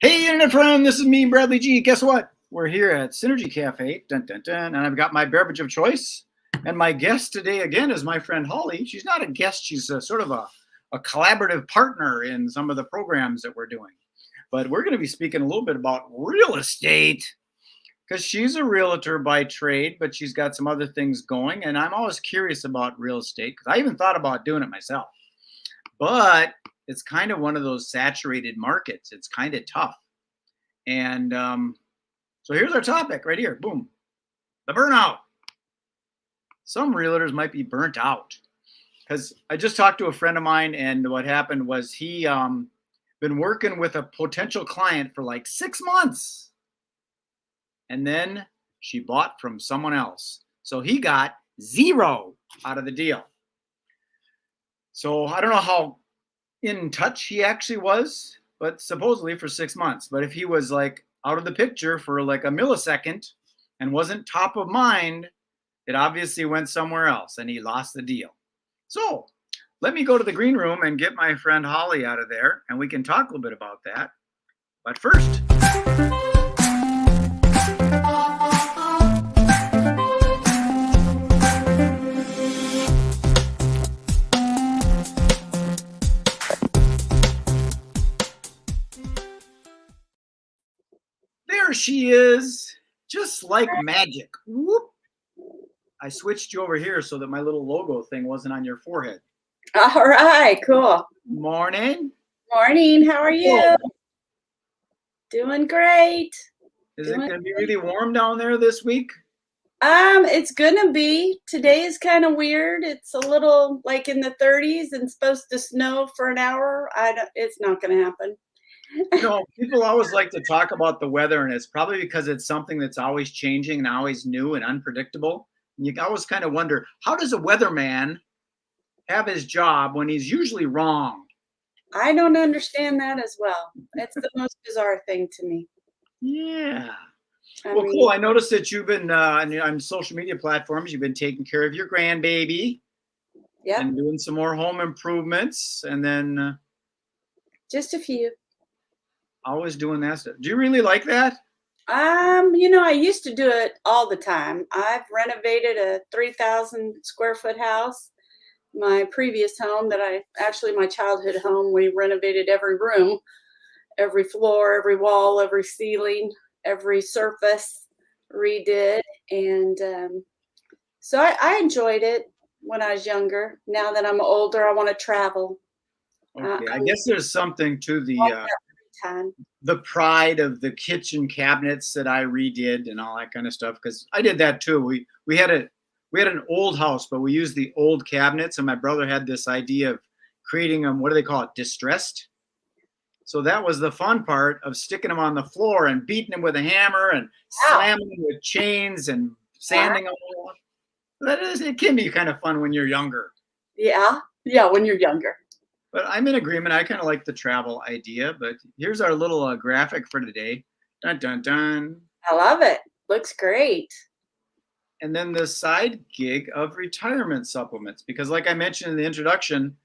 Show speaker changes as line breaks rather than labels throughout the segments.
Hey, internet friend, this is me, Bradley G. Guess what? We're here at Synergy Cafe, dun, dun, dun, and I've got my beverage of choice. And my guest today, again, is my friend Holly. She's not a guest, she's sort of a collaborative partner in some of the programs that we're doing. But we're going to be speaking a little bit about real estate because she's a realtor by trade, but she's got some other things going. And I'm always curious about real estate because I even thought about doing it myself. But it's kind of one of those saturated markets. It's kind of tough. And so here's our topic right here. Boom. The burnout. Some realtors might be burnt out because I just talked to a friend of mine, and what happened was he been working with a potential client for like 6 months. And then she bought from someone else. So he got zero out of the deal. So I don't know how in touch he actually was, but supposedly for 6 months. But if he was like out of the picture for like a millisecond and wasn't top of mind, it obviously went somewhere else and he lost the deal. So let me go to the green room and get my friend Holly out of there and we can talk a little bit about that. But first, there she is, just like magic. Whoop. I switched you over here so that my little logo thing wasn't on your forehead.
All right, cool.
Morning.
Morning. How are you? Doing great.
Is it going to be really warm down there this week?
It's gonna be. Today is kind of weird. It's a little like in the 30s and supposed to snow for an hour. It's not gonna happen.
You know, people always like to talk about the weather, and it's probably because it's something that's always changing and always new and unpredictable. And you always kind of wonder, how does a weatherman have his job when he's usually wrong?
I don't understand that as well. It's the most bizarre thing to me.
Yeah. Well, cool. I noticed that you've been on social media platforms. You've been taking care of your grandbaby.
Yep.
And doing some more home improvements, and then
just a few.
Always doing that stuff. Do you really like that?
I used to do it all the time. I've renovated a 3,000 square foot house. My previous home my childhood home, we renovated every room, every floor, every wall, every ceiling, every surface redid. And so I enjoyed it when I was younger. Now that I'm older, I want to travel.
Okay, I guess there's something to the pride of the kitchen cabinets that I redid and all that kind of stuff, because I did that too. We had an old house, but we used the old cabinets, and my brother had this idea of creating them, what do they call it, distressed. So that was the fun part of sticking them on the floor and beating them with a hammer and slamming them with chains and sanding them all up. It can be kind of fun when you're younger.
Yeah, when you're younger.
But I'm in agreement. I kind of like the travel idea. But here's our little graphic for today. Dun, dun, dun.
I love it. Looks great.
And then the side gig of retirement supplements. Because like I mentioned in the introduction,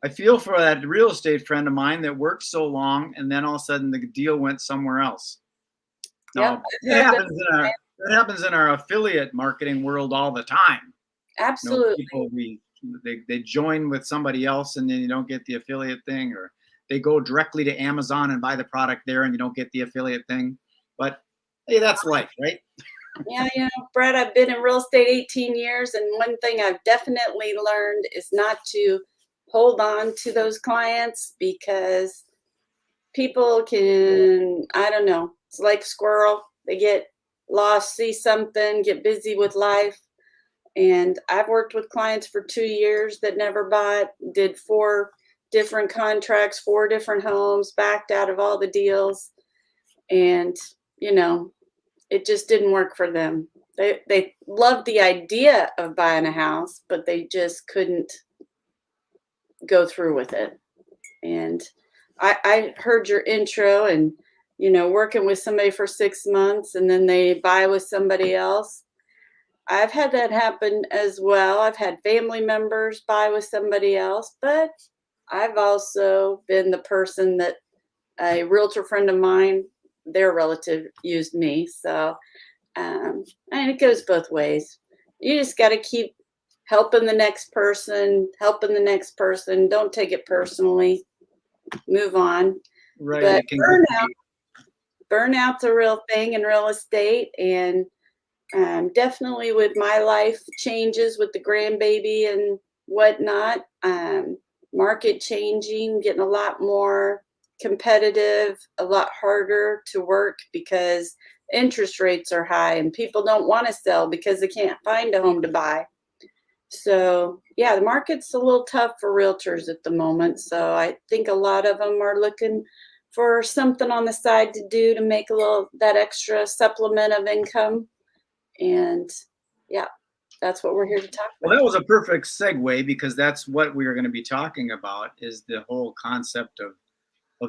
I feel for that real estate friend of mine that worked so long and then all of a sudden the deal went somewhere else. Now, it happens in our affiliate marketing world all the time.
Absolutely.
People, they join with somebody else and then you don't get the affiliate thing, or they go directly to Amazon and buy the product there and you don't get the affiliate thing. But hey, that's life, right?
Yeah, Brad, I've been in real estate 18 years, and one thing I've definitely learned is not to hold on to those clients, because people can, I don't know, it's like a squirrel. They get lost, see something, get busy with life. And I've worked with clients for 2 years that never bought, did 4 different contracts, 4 different homes, backed out of all the deals. And, it just didn't work for them. They loved the idea of buying a house, but they just couldn't go through with it. And I heard your intro and, working with somebody for 6 months and then they buy with somebody else. I've had that happen as well. I've had family members buy with somebody else, but I've also been the person that a realtor friend of mine, their relative used me. So, and it goes both ways. You just got to keep helping the next person, helping the next person. Don't take it personally. Move on.
Right.
But
It can get to be
burnout's a real thing in real estate, and definitely with my life changes with the grandbaby and whatnot, market changing, getting a lot more competitive, a lot harder to work because interest rates are high and people don't want to sell because they can't find a home to buy. So yeah, the market's a little tough for realtors at the moment. So I think a lot of them are looking for something on the side to do to make a little that extra supplement of income. And yeah, that's what we're here to talk
Well,
about.
that was a perfect segue because that's what we are going to be talking about is the whole concept of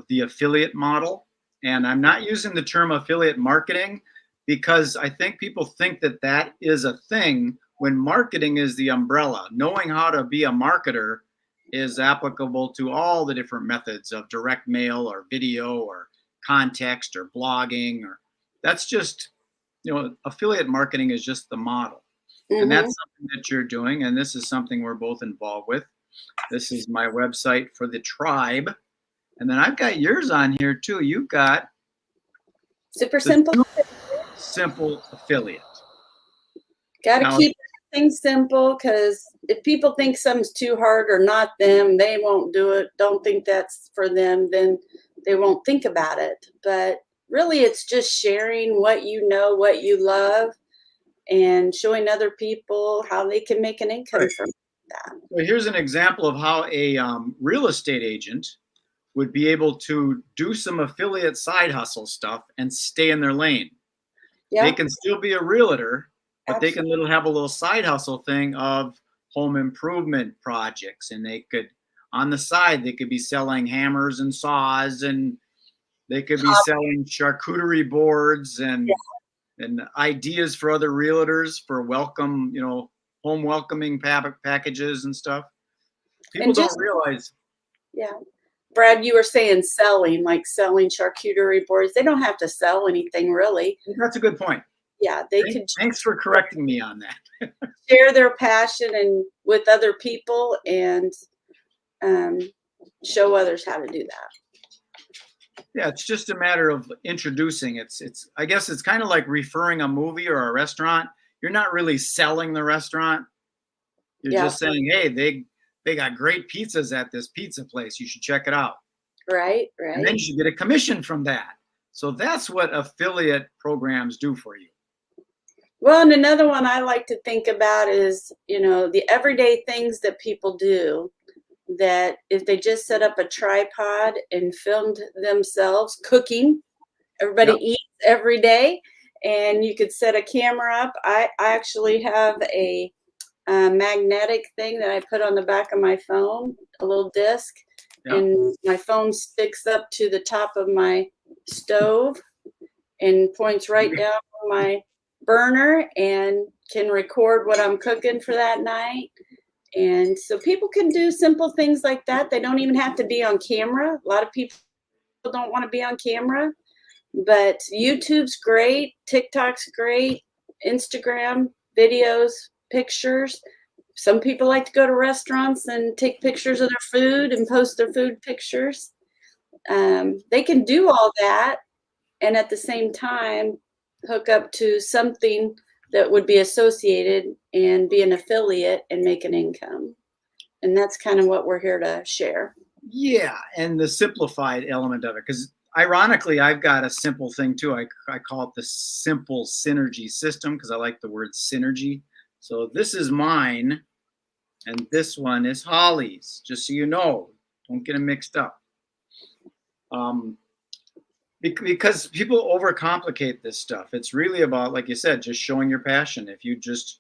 the affiliate model. And I'm not using the term affiliate marketing because I think people think that that is a thing when marketing is the umbrella. Knowing how to be a marketer is applicable to all the different methods of direct mail or video or context or blogging, or that's just, affiliate marketing is just the model. And
Mm-hmm.
that's something that you're doing. And this is something we're both involved with. This is my website for the tribe. And then I've got yours on here too. You've got
Super
the
simple.
simple affiliate.
Got to
Now,
keep things simple because if people think something's too hard or not them, they won't do it. Don't think that's for them, then they won't think about it. But really, it's just sharing what you know, what you love, and showing other people how they can make an income
right.
from that.
Well, here's an example of how a real estate agent would be able to do some affiliate side hustle stuff and stay in their lane.
Yeah,
They can still be a realtor, but they
absolutely.
can have a little side hustle thing of home improvement projects. And they could, on the side, they could be selling hammers and saws, and they could be selling charcuterie boards and ideas for other realtors for welcome, home welcoming packages and stuff. People
And
don't
just,
realize.
yeah. Brad, you were saying selling, like selling charcuterie boards. They don't have to sell anything really.
That's a good point.
Yeah, they could
Thanks for correcting me on that.
share their passion and with other people and show others how to do that.
Yeah, it's just a matter of introducing. It's I guess it's kind of like referring a movie or a restaurant. You're not really selling the restaurant. You're
Yeah,
just saying, hey, they got great pizzas at this pizza place. You should check it out.
right.
And then you should get a commission from that. So that's what affiliate programs do for you.
Well, and another one I like to think about is, the everyday things that people do that if they just set up a tripod and filmed themselves cooking, everybody
Yep.
eats every day, and you could set a camera up. I actually have a magnetic thing that I put on the back of my phone, a little disc,
Yep.
and my phone sticks up to the top of my stove and points right down on my burner and can record what I'm cooking for that night. And so people can do simple things like that. They don't even have to be on camera. A lot of people don't want to be on camera, but YouTube's great, TikTok's great, Instagram videos, pictures. Some people like to go to restaurants and take pictures of their food and post their food pictures. They can do all that and at the same time hook up to something that would be associated and be an affiliate and make an income. And that's kind of what we're here to share.
Yeah, and the simplified element of it, because ironically, I've got a simple thing too. I call it the simple synergy system because I like the word synergy. So this is mine, and this one is Holly's. Just so you know, don't get them mixed up. Because people overcomplicate this stuff. It's really about, like you said, just showing your passion. If you just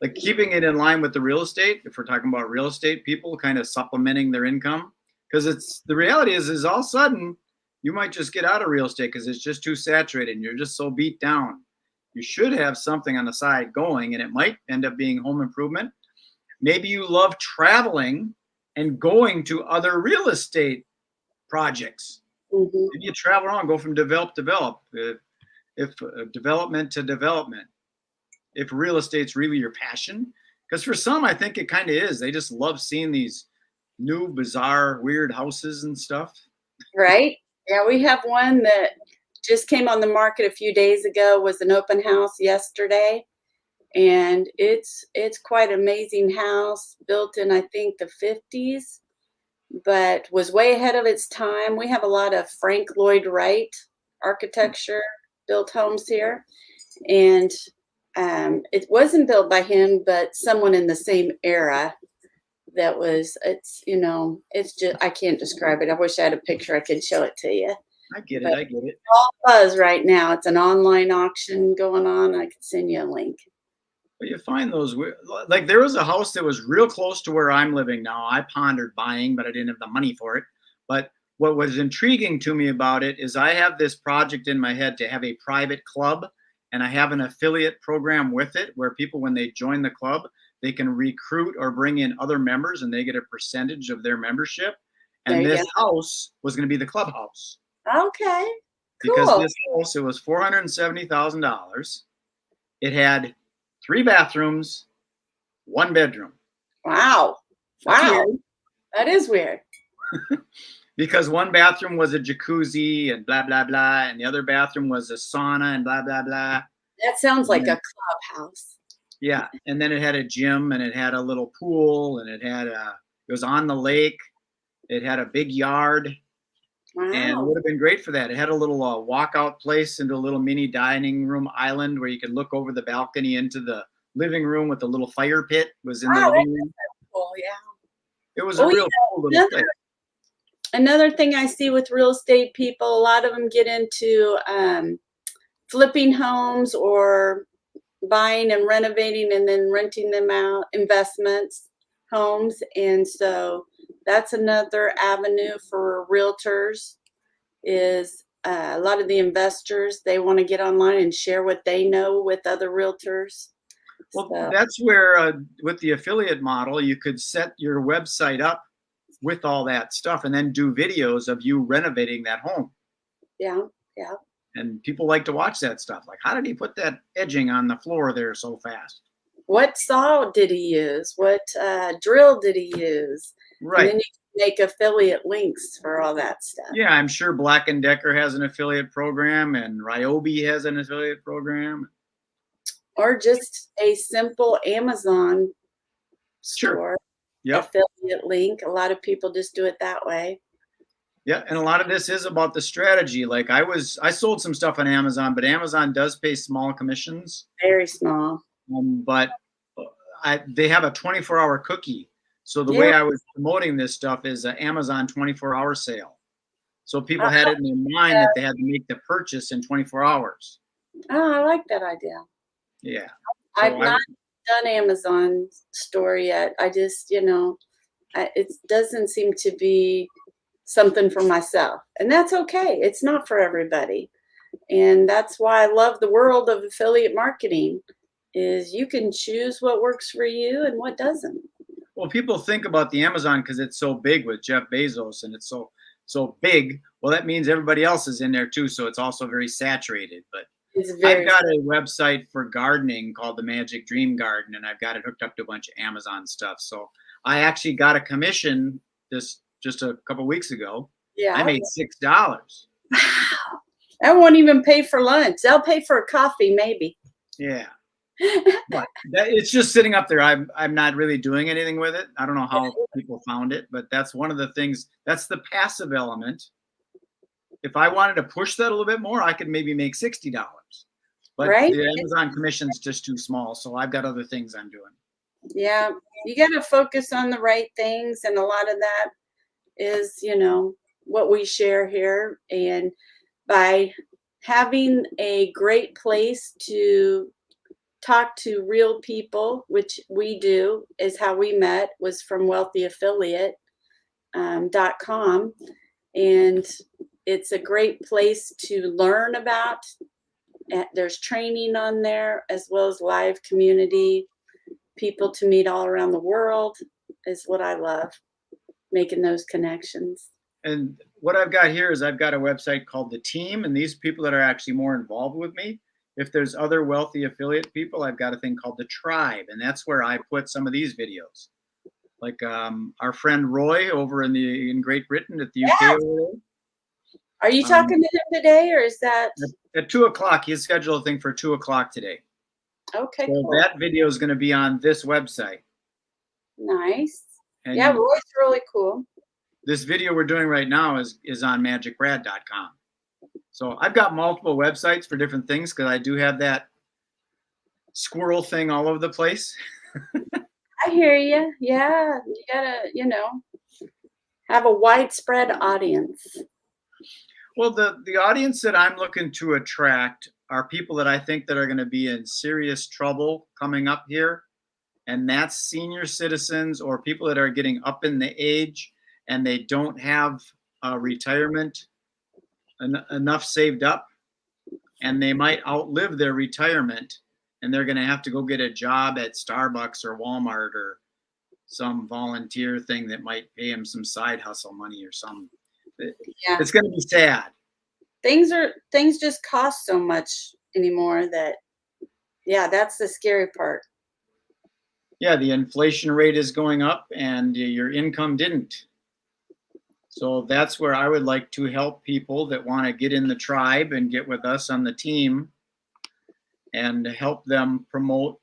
like keeping it in line with the real estate, if we're talking about real estate, people kind of supplementing their income, because it's the reality is all of a sudden you might just get out of real estate because it's just too saturated and you're just so beat down. You should have something on the side going, and it might end up being home improvement. Maybe you love traveling and going to other real estate projects.
Mhm.
Maybe you travel around, go from develop. If development to development. If real estate's really your passion, because for some, I think it kind of is. They just love seeing these new, bizarre, weird houses and stuff.
Right? Yeah, we have one that just came on the market a few days ago, was an open house yesterday, and it's quite amazing house, built in I think the 50s, but was way ahead of its time. We have a lot of Frank Lloyd Wright architecture built homes here, and it wasn't built by him, but someone in the same era that was, it's just, I can't describe it. I wish I had a picture I could show it to you.
I get it.
But
I get it.
all buzz right now. It's an online auction going on. I could send you a link.
But you find those like there was a house that was real close to where I'm living now. I pondered buying, but I didn't have the money for it. But what was intriguing to me about it is I have this project in my head to have a private club, and I have an affiliate program with it where people, when they join the club, they can recruit or bring in other members and they get a percentage of their membership.
There
And
you
this house was going to be the clubhouse
go. Okay,
because
cool.
this house, it was $470,000. It had 3 bathrooms, 1 bedroom.
Wow.
That's
Wow.
weird.
That is weird.
Because 1 bathroom was a jacuzzi and blah, blah, blah. And the other bathroom was a sauna and blah, blah, blah.
That sounds like
then,
a clubhouse.
yeah. And then it had a gym and it had a little pool and it was on the lake. It had a big yard. And it
Wow.
would have been great for that. It had a little walkout place into a little mini dining room island where you could look over the balcony into the living room with a little fire pit was in the
Wow,
living room.
cool. Yeah.
It was a
Oh,
real cool little place.
Another thing I see with real estate people, a lot of them get into flipping homes or buying and renovating and then renting them out, investments, homes. And so that's another avenue for realtors is a lot of the investors, they want to get online and share what they know with other realtors.
Well,
So,
that's where with the affiliate model, you could set your website up with all that stuff and then do videos of you renovating that home.
yeah, yeah.
And people like to watch that stuff. Like, how did he put that edging on the floor there so fast?
What saw did he use? What drill did he use?
Right.
And then you can make affiliate links for all that stuff.
Yeah, I'm sure Black & Decker has an affiliate program and Ryobi has an affiliate program.
Or just a simple Amazon
Sure.
store
Yep.
affiliate link. A lot of people just do it that way.
Yeah, and a lot of this is about the strategy. Like I sold some stuff on Amazon, but Amazon does pay small commissions.
Very small.
But they have a 24-hour cookie. So the way I was promoting this stuff is an Amazon 24-hour sale. So people had it in their mind that they had to make the purchase in 24 hours.
Oh, I like that idea.
Yeah.
I've not done Amazon store yet. I just, it doesn't seem to be something for myself. And that's okay. It's not for everybody. And that's why I love the world of affiliate marketing is you can choose what works for you and what doesn't.
Well, people think about the Amazon because it's so big with Jeff Bezos and it's so big. Well, that means everybody else is in there too. So it's also very saturated. But I've got a website for gardening called the Magic Dream Garden, and I've got it hooked up to a bunch of Amazon stuff. So I actually got a commission just a couple weeks ago.
Yeah.
I made $6.
Wow. That won't even pay for lunch. They'll pay for a coffee, maybe.
Yeah. But it's just sitting up there. I'm not really doing anything with it. I don't know how people found it, but that's one of the things. That's the passive element. If I wanted to push that a little bit more, I could maybe make $60. But the Amazon commission's just too small, so I've got other things I'm doing.
Yeah, you got to focus on the right things, and a lot of that is, what we share here. And by having a great place to talk to real people, which we do, is how we met, was from wealthyaffiliate.com. And it's a great place to learn about. There's training on there as well as live community, people to meet all around the world is what I love, making those connections.
And what I've got here is I've got a website called The Team, and these people that are actually more involved with me. If there's other wealthy affiliate people, I've got a thing called The Tribe, and that's where I put some of these videos. Like our friend Roy over in Great Britain at the UK
Yes.
over there.
Are you talking to him today, or is that
at 2:00? He's scheduled a thing for 2:00 today.
okay?
So
Cool.
that video is going to be on this website.
Nice.
And
yeah, Roy's really cool.
this video we're doing right now is on MagicBrad.com. So I've got multiple websites for different things because I do have that squirrel thing all over the place.
I hear you. Yeah, you gotta, have a widespread audience.
Well, the audience that I'm looking to attract are people that I think that are going to be in serious trouble coming up here. And that's senior citizens or people that are getting up in the age and they don't have retirement enough saved up, and they might outlive their retirement, and they're going to have to go get a job at Starbucks or Walmart or some volunteer thing that might pay them some side hustle money or something.
Yeah.
It's going to be sad.
Things just cost so much anymore that, yeah, that's the scary part.
Yeah, the inflation rate is going up and your income didn't. So that's where I would like to help people that want to get in the tribe and get with us on the team and help them promote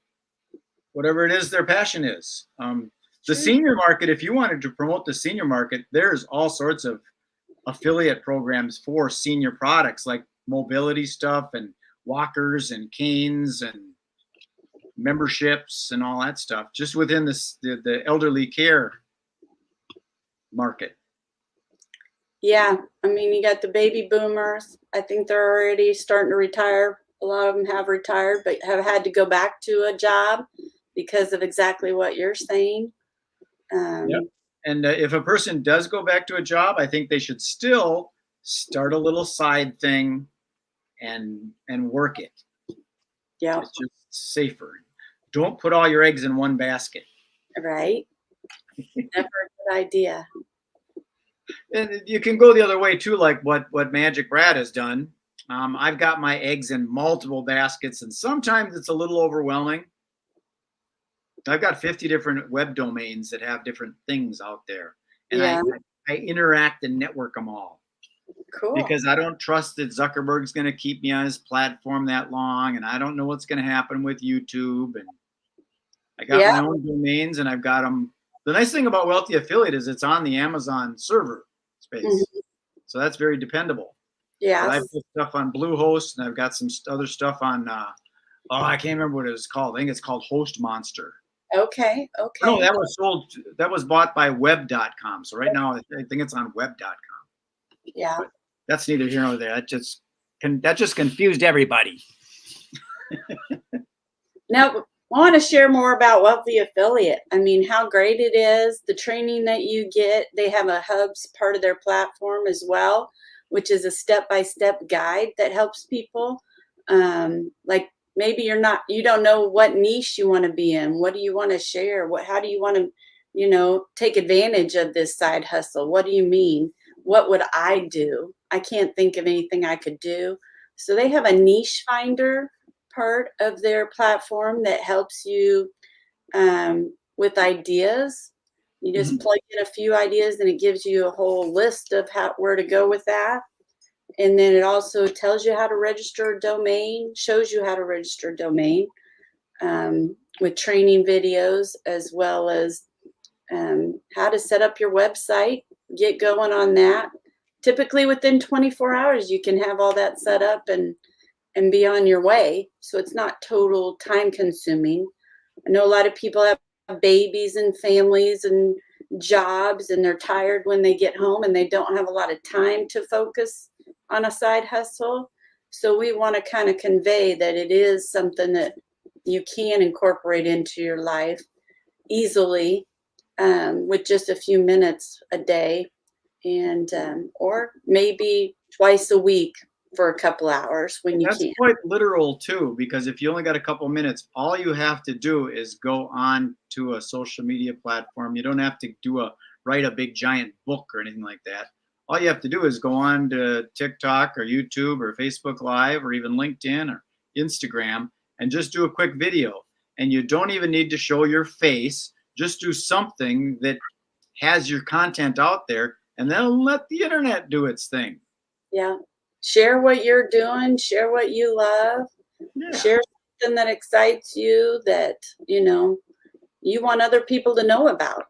whatever it is their passion is. The senior market, if you wanted to promote the senior market, there's all sorts of affiliate programs for senior products like mobility stuff and walkers and canes and memberships and all that stuff just within the elderly care market.
Yeah, I mean, you got the baby boomers. I think they're already starting to retire. A lot of them have retired, but have had to go back to a job because of exactly what you're saying.
Yep. And if a person does go back to a job, I think they should still start a little side thing and work it.
Yeah.
It's just safer. Don't put all your eggs in one basket.
Right. Never a good idea.
And you can go the other way too, like what MagicBrad has done. I've got my eggs in multiple baskets, and sometimes it's a little overwhelming. I've got 50 different web domains that have different things out there, and
Yeah.
I interact and network them all.
Cool.
Because I don't trust that Zuckerberg's going to keep me on his platform that long, and I don't know what's going to happen with YouTube. And I got my own domains, and I've got them. The nice thing about Wealthy Affiliate is it's on the Amazon server space, so that's very dependable.
Yeah.
I've put stuff on Bluehost, and I've got some other stuff on. I can't remember what it was called. I think it's called Host Monster.
Okay. Okay.
No, that was sold. That was bought by Web.com. So right now, I think it's on Web.com.
Yeah.
But that's neither here nor there. That just confused everybody.
Now, I want to share more about Wealthy Affiliate. I mean, how great it is, the training that you get. They have a hubs part of their platform as well, which is a step-by-step guide that helps people. Like maybe you don't know what niche you want to be in. What do you want to share? How do you want to, take advantage of this side hustle? What do you mean? What would I do? I can't think of anything I could do. So they have a niche finder part of their platform that helps you with ideas. You just plug in a few ideas and it gives you a whole list of where to go with that. And then it also tells you how to register a domain, shows you how to register a domain with training videos, as well as how to set up your website, get going on that. Typically within 24 hours, you can have all that set up and be on your way. So it's not total time consuming. I know a lot of people have babies and families and jobs, and they're tired when they get home and they don't have a lot of time to focus on a side hustle. So we want to kind of convey that it is something that you can incorporate into your life easily with just a few minutes a day, and or maybe twice a week for a couple hours when you can.
That's quite literal too, because if you only got a couple minutes, all you have to do is go on to a social media platform. You don't have to write a big giant book or anything like that. all you have to do is go on to TikTok or YouTube or Facebook Live or even LinkedIn or Instagram and just do a quick video. And you don't even need to show your face. Just do something that has your content out there, and then let the internet do its thing.
Yeah. Share what you're doing, share what you love,
Yeah.
share something that excites you, that, you want other people to know about.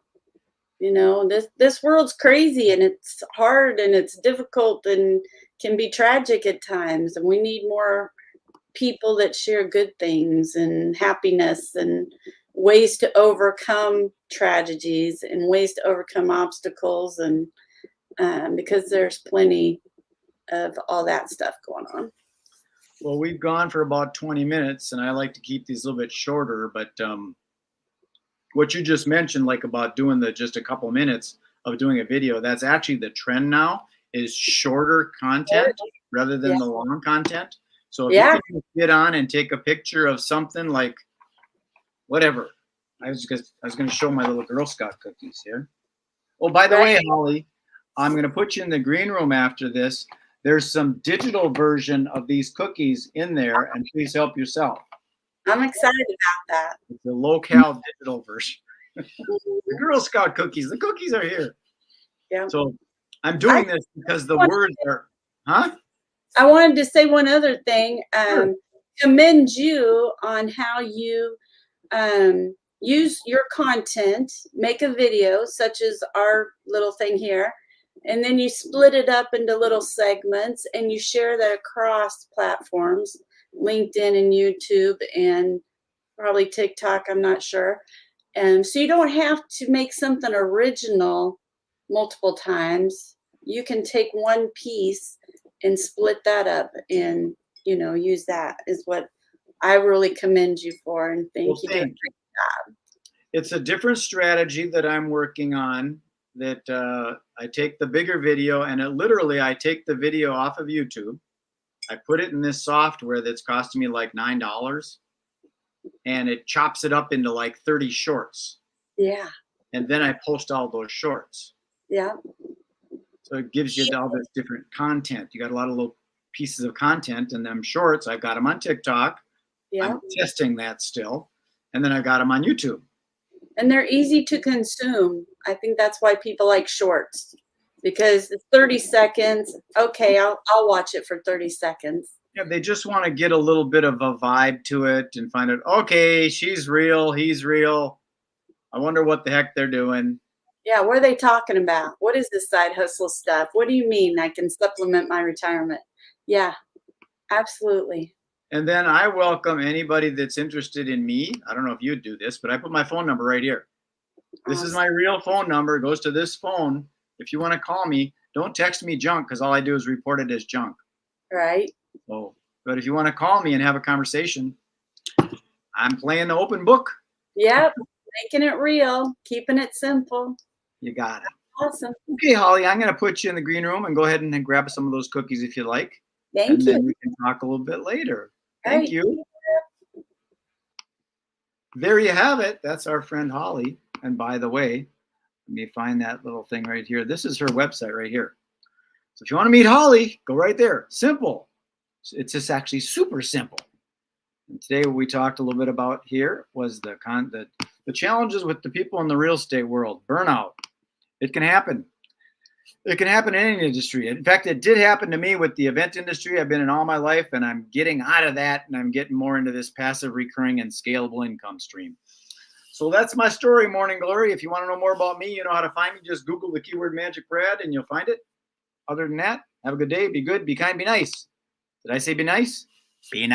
This world's crazy, and it's hard, and it's difficult, and can be tragic at times. And we need more people that share good things and happiness and ways to overcome tragedies and ways to overcome obstacles. And because there's plenty of all that stuff going on.
Well, we've gone for about 20 minutes, and I like to keep these a little bit shorter, but what you just mentioned, like about doing just a couple minutes of doing a video, that's actually the trend now, is shorter content rather than the long content. So if you can just get on and take a picture of something like whatever. I was going to show my little Girl Scout cookies here. Oh, by the way, Holly, I'm going to put you in the green room after this. There's some digital version of these cookies in there, and please help yourself.
I'm excited about that.
It's the low-cal digital version. The Girl Scout cookies. The cookies are here.
Yeah.
So I'm doing this because the words are, huh?
I wanted to say one other thing.
Sure.
Commend you on how you use your content, make a video such as our little thing here, and then you split it up into little segments and you share that across platforms, LinkedIn and YouTube and probably TikTok, I'm not sure. And so you don't have to make something original multiple times. You can take one piece and split that up and, use that is what I really commend you for. And thank you.
Thank you. It's a different strategy that I'm working on, that I take the bigger video and I take the video off of YouTube. I put it in this software that's costing me like $9, and it chops it up into like 30 shorts.
Yeah.
And then I post all those shorts.
Yeah.
So it gives you all this different content. You got a lot of little pieces of content, and them shorts, I've got them on TikTok.
Yeah.
I'm testing that still. And then I got them on YouTube.
And they're easy to consume. I think that's why people like shorts, because it's 30 seconds. Okay, I'll watch it for 30 seconds.
Yeah, they just want to get a little bit of a vibe to it and find out, okay, she's real, he's real. I wonder what the heck they're doing.
Yeah, what are they talking about? What is this side hustle stuff? What do you mean I can supplement my retirement? Yeah, absolutely.
And then I welcome anybody that's interested in me. I don't know if you'd do this, but I put my phone number right here. This is my real phone number. It goes to this phone. If you want to call me, don't text me junk, because all I do is report it as junk.
Right.
So, but if you want to call me and have a conversation, I'm playing the open book.
Yep, making it real, keeping it simple.
You got it.
Awesome.
Okay, Holly, I'm going to put you in the green room and go ahead and grab some of those cookies if you like.
Thank you.
Then we can talk a little bit later. Thank you. There you have it. That's our friend Holly. And by the way, let me find that little thing right here. This is her website right here. So if you want to meet Holly, go right there. Simple. It's just actually super simple. And today what we talked a little bit about here was the challenges with the people in the real estate world. Burnout. It can happen. It can happen in any industry. In fact, it did happen to me with the event industry. I've been in all my life, and I'm getting out of that, and I'm getting more into this passive, recurring, and scalable income stream. So that's my story, Morning Glory. If you want to know more about me, you know how to find me. Just Google the keyword MagicBrad, and you'll find it. Other than that, have a good day. Be good, be kind, be nice. Did I say be nice? Be nice.